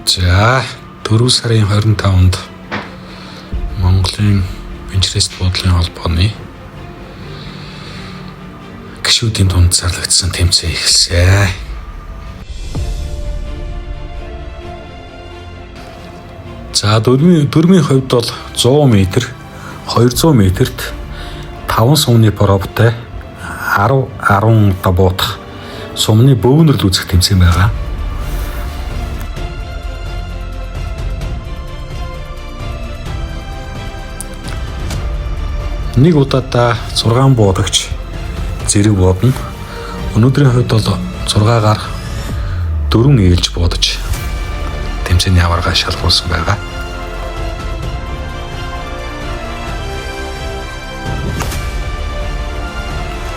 За 4 сарын 25-нд Монголын Винчестер буудлын холбооны гишүүдийн дунд зарлагдсан тэмцээн эхэлсэн. За дөрмийн хувьд бол 100 м, 200 м-т 5 сумны пробтой 10 буутах сумны бөөнөрл үзэх тэмцээн байгаа. Нэг удаадаа 6 буудагч зэрэг буудна. Өнөөдрийн хувьд бол 6-гаар 4 ээлж буудаж тэмцээний аварга шалгуулсан байгаа.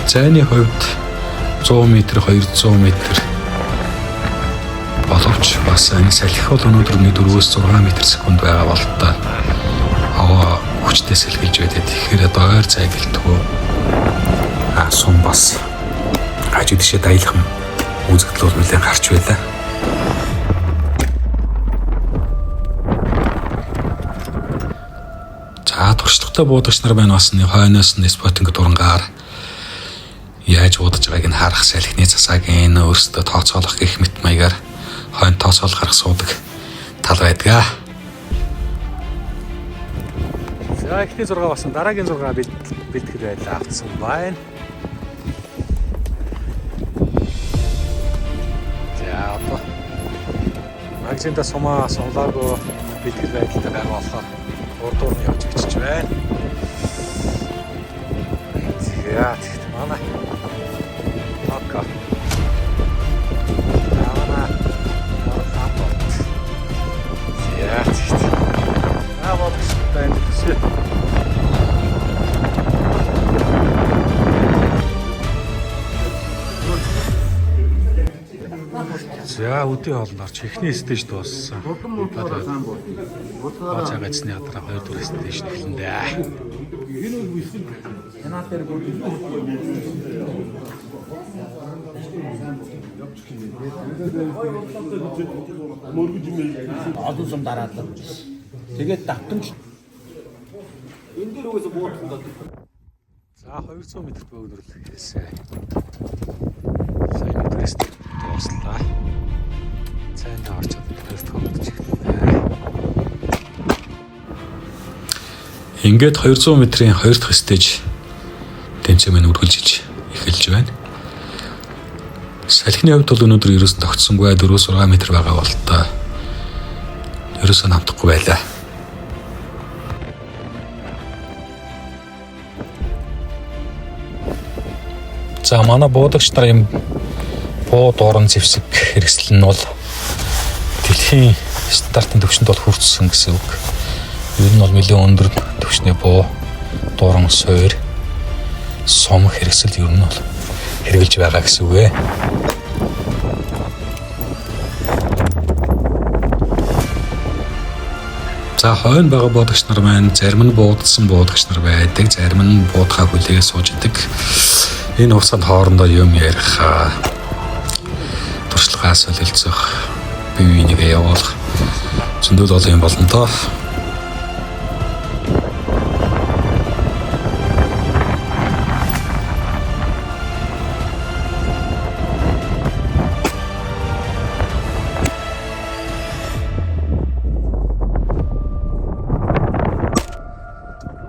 Зайны хувьд 100 м, 200 м боловч бас энэ салхи бол өнөөдөр 4-өөс 6 м/сек байгаа бололтой. Хүчтэй сэлгэлж байдаг. Тэгэхээр одоо ойр цай гэлтгөө сум бас хажууд дэшээ даялхан үзэгдэл бол нэлээд гарч байлаа. За туршлагатай буудагч нар байна бас хойноос нь спотинг дурангаар яаж буудаж байгааг нь харах, салхины засааг нь өөрсдөө тооцоолох гэх мэт маягаар хойно тооцоол гарах суудаг тал байдаг. За ихний 6 басан дараагийн 6 бэлтгэл байлаа авцсан байна. За одоо магазинда сумлаагүй бэлтгэл байдалтай байгаа болохоор урдуур нь явж гिचж байна. За тэгт манай ока. За тэгт. байна гэсэн. За өдөө хоолноор чихний стейж дууссан. Бацаа гацны хадраа 2 дугаар стейж эхэлнэ. Адуулсан дараад тэгээд давтамж энэ дээр үгээс буудсан. За 200 м бөөнөрл хийсэн. Сайн тест дуслаа. Цайнд орчод тест хоногч. Ингээд 200 м-ийн 2 дахь стейж тэмцээн мань үргэлжилж эхэлж байна. Салхины хувьд бол өнөөдөр ерөөсөн тогтсонгүй 4-6 м байгаа бололтой. Ерөөсөө намтахгүй байлаа. За манай буудагч нар юм буу дууран зэвсэг хэрэгсэл нь бол дэлхийн стандартын түвшинд бол хүрсэн гэсэн үг. Ер нь бол нэлээд өндөр түвшний буу дууран суур сум хэрэгсэл ер нь бол хэрэгжилж байгаа гэсэн үг ээ. За хойно байгаа буудагч нар маань зарим нь буудсан буудагч нар байдаг, зарим нь буудхаа хүлээгээ сууж идэг. Энэ хугацаанд хоорондоо юм ярих, туршлагаа солилцох, бие бинийгээ явуулах зөндөл олон юм болно доо.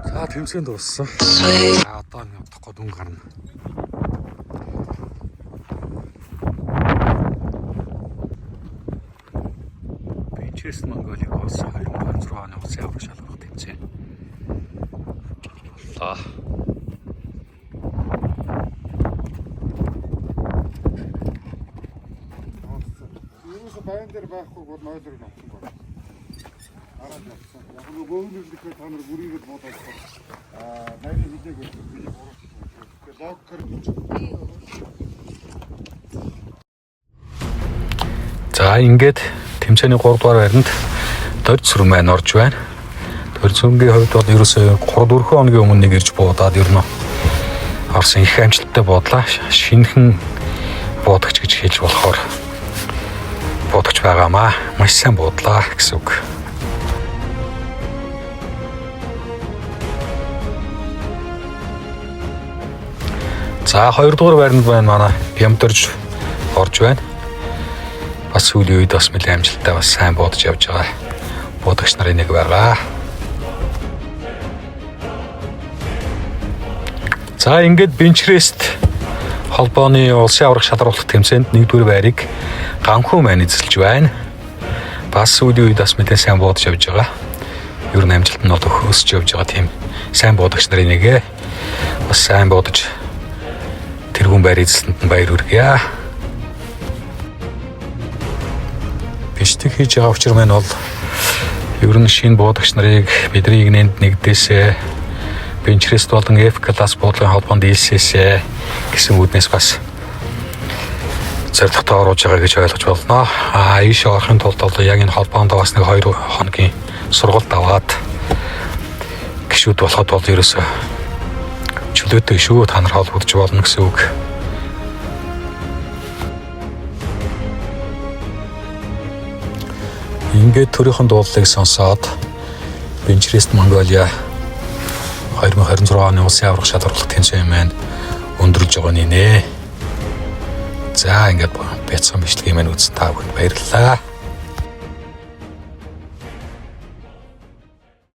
За тэмцээн дууссан. Одоо нэг явахгүй дүн гарна. Винчестер Монголыг олсон 2016 оны улсын аврах шалгах тэмцээн. Аллаа. Юусе баян дээр байхгүй бол нойлор авсан байна. Араад авсан. Яг нь гөөнөрлөхгүй та нар бүрийгээ бодоолсон. Найны хилээг би логкер гэж. За ингээд тэмцээний 3 дугаар байранд дорж сүрэн маань орж байна. Дорж сүрэнгийн хувьд бол ерөөсөө 3-4 хоногийн өмнө нэг ирж буудаад ер нь орсон их амжилттай буудлаа. Шинэхэн буудагч гэж хэлж болохоор буудагч байгаамаа. Маш сайн буудлаа гэсэн үг. За 2 дугаар байранд байна манай Пямдорж орж байна. Бас сүүлийн үед бас нэлээд амжилттай бас сайн буудаж явж байгаа буудагч нарын нэг байгаа. За ингээд бенчрест холбооны улсын аврах шалралт тэмцээнд 1-р байрыг Ганхүү маань эзэлж байна. Бас сүүлийн үед бас нэлээд сайн буудаж явж байгаа. Ер нь амжилт нь бол өсөж явж байгаа тийм сайн буудагч нарын нэгэ. Бас сайн буудаж тэрүүн байр эзэлтэнд баяр хүргье. Биштэг хийж байгаа учир маань бол ер нь шинэ буудагч нарыг бидний игнэнд нэгдээсээ бенчрест болон F класс буудлын холбоонд дийлсээсээ гэсэн үднээс бас зорилготой оруулж байгаа гэж ойлгож болно. Ийш орохын тулд бол яг энэ холбоонд бас 1-2 хоногийн сургалт аваад гişүүд болоход бол ерөөсөө чөлөөтэй шүү та нар холбогдож болно гэсэн үг. Ингээд төрийнхэн дуулалыг сонсоод Бенчрест Монголиа 2026 оны улсын аврах шалралт тэмцээн маань өндөрлж байгаа нэ. За ингээд бяцхан бичлэгийн маань үзсэн та бүхэнд баярлалаа.